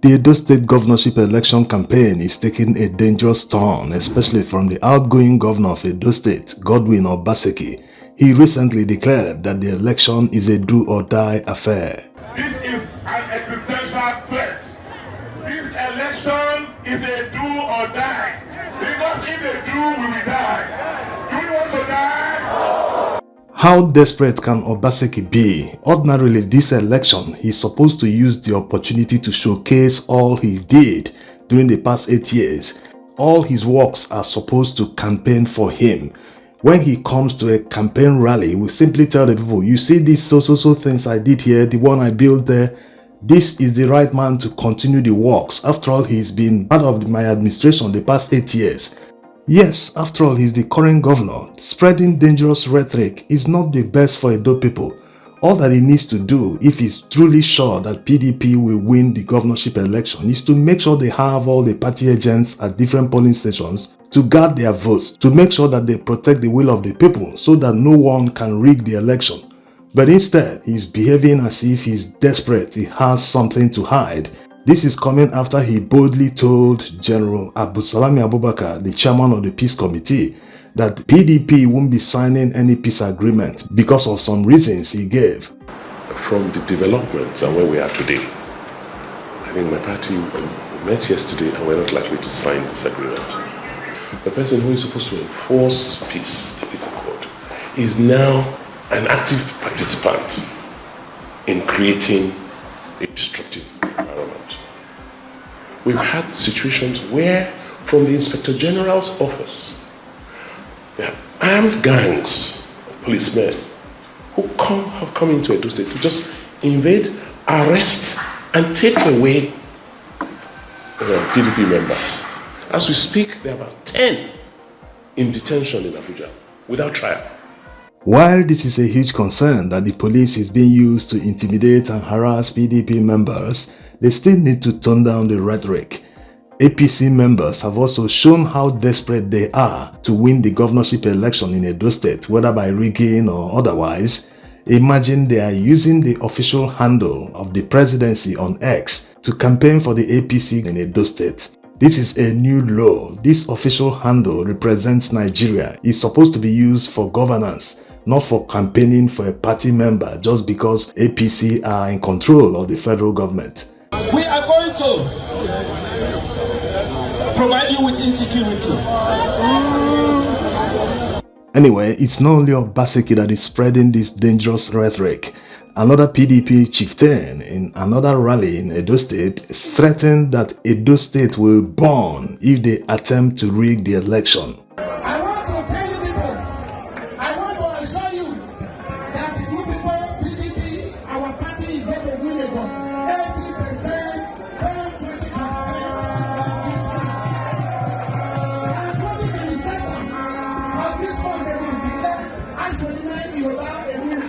The Edo State governorship election campaign is taking a dangerous turn, especially from the outgoing governor of Edo State, Godwin Obaseki. He recently declared that the election is a do-or-die affair. This is an existential threat. This election is a do-or-die. Because if they do, we will die. Do you want to die? How desperate can Obaseki be? Ordinarily, this election, he's supposed to use the opportunity to showcase all he did during the past 8 years. All his works are supposed to campaign for him. When he comes to a campaign rally, we simply tell the people, you see these so things I did here, the one I built there, this is the right man to continue the works. After all, he's been part of my administration the past 8 years. Yes, after all, he's the current governor. Spreading dangerous rhetoric is not the best for Edo people. All that he needs to do, if he's truly sure that PDP will win the governorship election, is to make sure they have all the party agents at different polling stations to guard their votes, to make sure that they protect the will of the people so that no one can rig the election. But instead, he's behaving as if he's desperate, he has something to hide. This is coming after he boldly told General Abusalami Abubakar, the chairman of the Peace Committee, that PDP won't be signing any peace agreement because of some reasons he gave. From the developments and where we are today, I think my party met yesterday and we're not likely to sign this agreement. The person who is supposed to enforce peace, the peace accord, is now an active participant in creating a destructive environment. We've had situations where, from the Inspector General's office, there are armed gangs of policemen who have come into Edo State to just invade, arrest, and take away PDP members. As we speak, there are about 10 in detention in Abuja without trial. While this is a huge concern that the police is being used to intimidate and harass PDP members, they still need to tone down the rhetoric. APC members have also shown how desperate they are to win the governorship election in Edo State, whether by rigging or otherwise. Imagine they are using the official handle of the presidency on X to campaign for the APC in Edo State. This is a new law. This official handle represents Nigeria. It's supposed to be used for governance, not for campaigning for a party member just because APC are in control of the federal government. We are going to provide you with insecurity. Anyway, it's not only Obaseki that is spreading this dangerous rhetoric. Another PDP chieftain in another rally in Edo State threatened that Edo State will burn if they attempt to rig the election. I want to tell you people, I want to assure you that you people, PDP, our party is going to win again. 80%, 20%. According to the second of this one, they will declare as we remain you without a winner.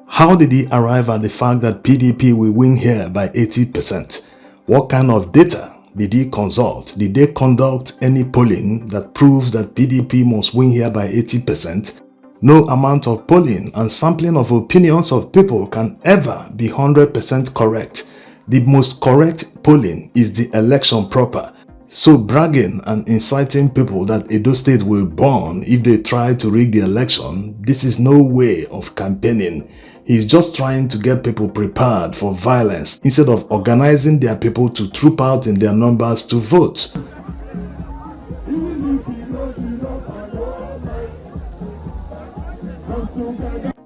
How did he arrive at the fact that PDP will win here by 80%? What kind of data did he consult? Did they conduct any polling that proves that PDP must win here by 80%? No amount of polling and sampling of opinions of people can ever be 100% correct. The most correct polling is the election proper. So bragging and inciting people that Edo State will burn if they try to rig the election, this is no way of campaigning. He's just trying to get people prepared for violence instead of organizing their people to troop out in their numbers to vote.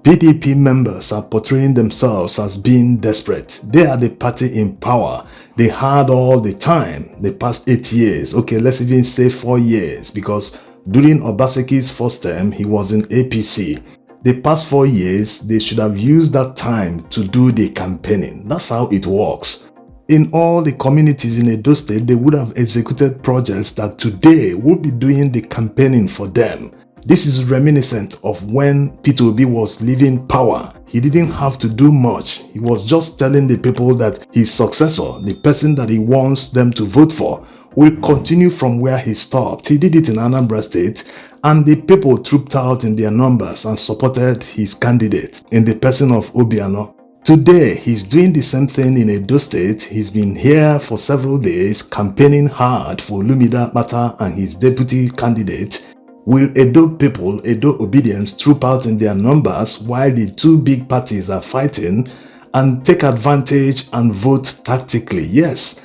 PDP members are portraying themselves as being desperate. They are the party in power. They had all the time the past 8 years. Okay, let's even say 4 years, because during Obaseki's first term, he was in APC. The past 4 years, they should have used that time to do the campaigning. That's how it works. In all the communities in Edo State, they would have executed projects that today will be doing the campaigning for them. This is reminiscent of when Peter Obi was leaving power. He didn't have to do much. He was just telling the people that his successor, the person that he wants them to vote for, will continue from where he stopped. He did it in Anambra State, And the people trooped out in their numbers and supported his candidate in the person of Obiano. Today, he's doing the same thing in Edo State. He's been here for several days campaigning hard for Olumide Akpata and his deputy candidate. Will Edo people, Edo obedience, troop out in their numbers while the two big parties are fighting and take advantage and vote tactically? Yes.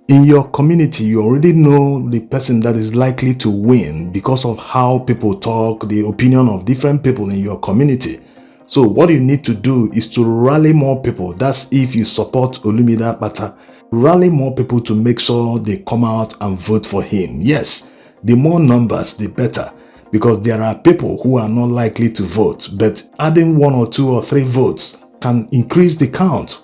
In your community, you already know the person that is likely to win because of how people talk, the opinion of different people in your community. So what you need to do is to rally more people. That's if you support Olumide Akpata. Rally more people to make sure they come out and vote for him. Yes. The more numbers, the better, because there are people who are not likely to vote, but adding 1 or 2 or 3 votes can increase the count.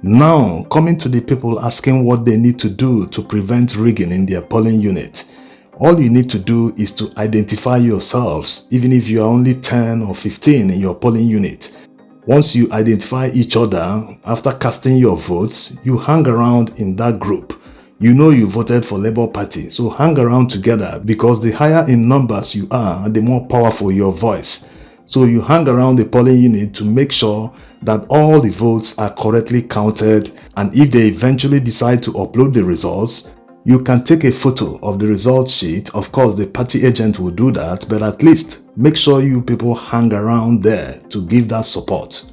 Now, coming to the people asking what they need to do to prevent rigging in their polling unit. All you need to do is to identify yourselves, even if you are only 10 or 15 in your polling unit. Once you identify each other, after casting your votes, you hang around in that group. You know you voted for Labour Party, so hang around together, because the higher in numbers you are, the more powerful your voice. So you hang around the polling unit to make sure that all the votes are correctly counted, and if they eventually decide to upload the results, you can take a photo of the result sheet. Of course, the party agent will do that, but at least make sure you people hang around there to give that support.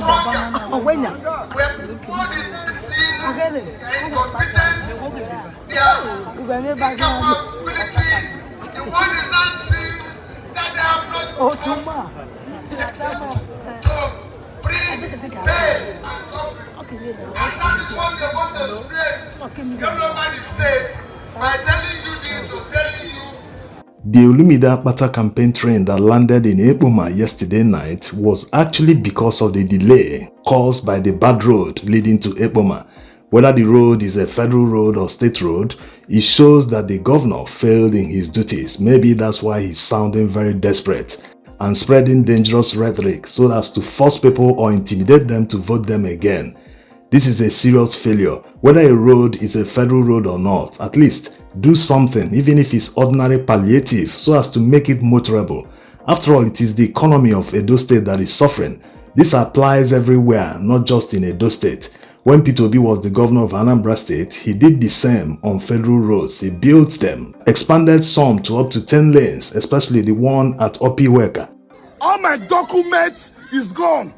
The Olumide Akpata campaign train that landed in Ekpoma yesterday night was actually because of the delay caused by the bad road leading to Ekpoma. Whether the road is a federal road or state road, it shows that the governor failed in his duties. Maybe that's why he's sounding very desperate and spreading dangerous rhetoric so as to force people or intimidate them to vote them again. This is a serious failure. Whether a road is a federal road or not, at least do something, even if it's ordinary palliative, so as to make it motorable. After all, it is the economy of Edo State that is suffering. This applies everywhere, not just in Edo State. When Peter Obi was the governor of Anambra State, he did the same on federal roads. He built them, expanded some to up to 10 lanes, especially the one at Opiweka. All my documents is gone.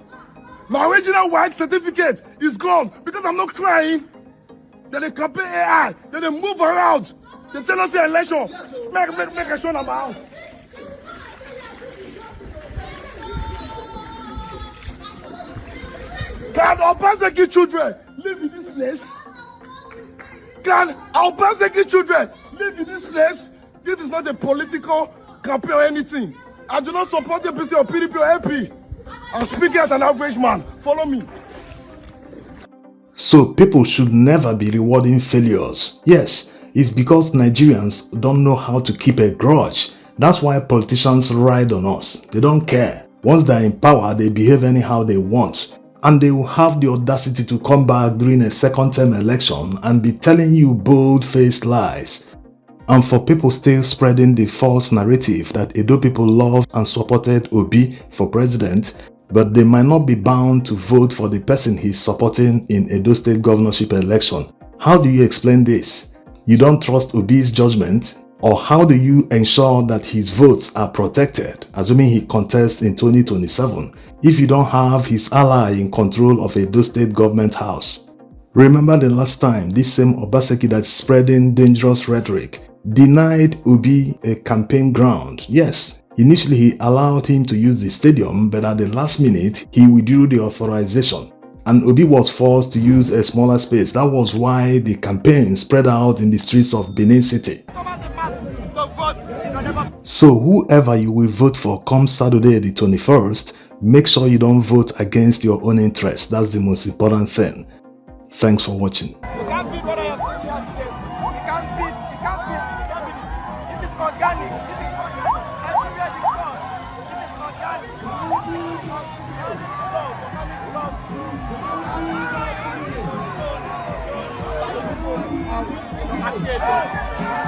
My original white certificate is gone because I'm not crying. Then they campaign AI, then they move around. They tell us the election. Make a show in my house. Can Obaseki children live in this place? Can Obaseki children live in this place? This is not a political campaign or anything. I do not support the PC or PDP or AP. I'm speaking as an average man. Follow me. So people should never be rewarding failures. Yes, it's because Nigerians don't know how to keep a grudge. That's why politicians ride on us. They don't care. Once they're in power, they behave anyhow they want. And they will have the audacity to come back during a second-term election and be telling you bold-faced lies. And for people still spreading the false narrative that Edo people loved and supported Obi for president, but they might not be bound to vote for the person he's supporting in Edo State governorship election. How do you explain this? You don't trust Obi's judgment? Or how do you ensure that his votes are protected, assuming he contests in 2027, if you don't have his ally in control of Edo State government house? Remember the last time this same Obaseki that's spreading dangerous rhetoric denied Obi a campaign ground. Yes, initially he allowed him to use the stadium, but at the last minute he withdrew the authorization and Obi was forced to use a smaller space. That was why the campaign spread out in the streets of Benin City. So whoever you will vote for come Saturday the 21st, make sure you don't vote against your own interests. That's the most important thing. Thanks for watching. organic. Everywhere you go, it is organic. Organic love.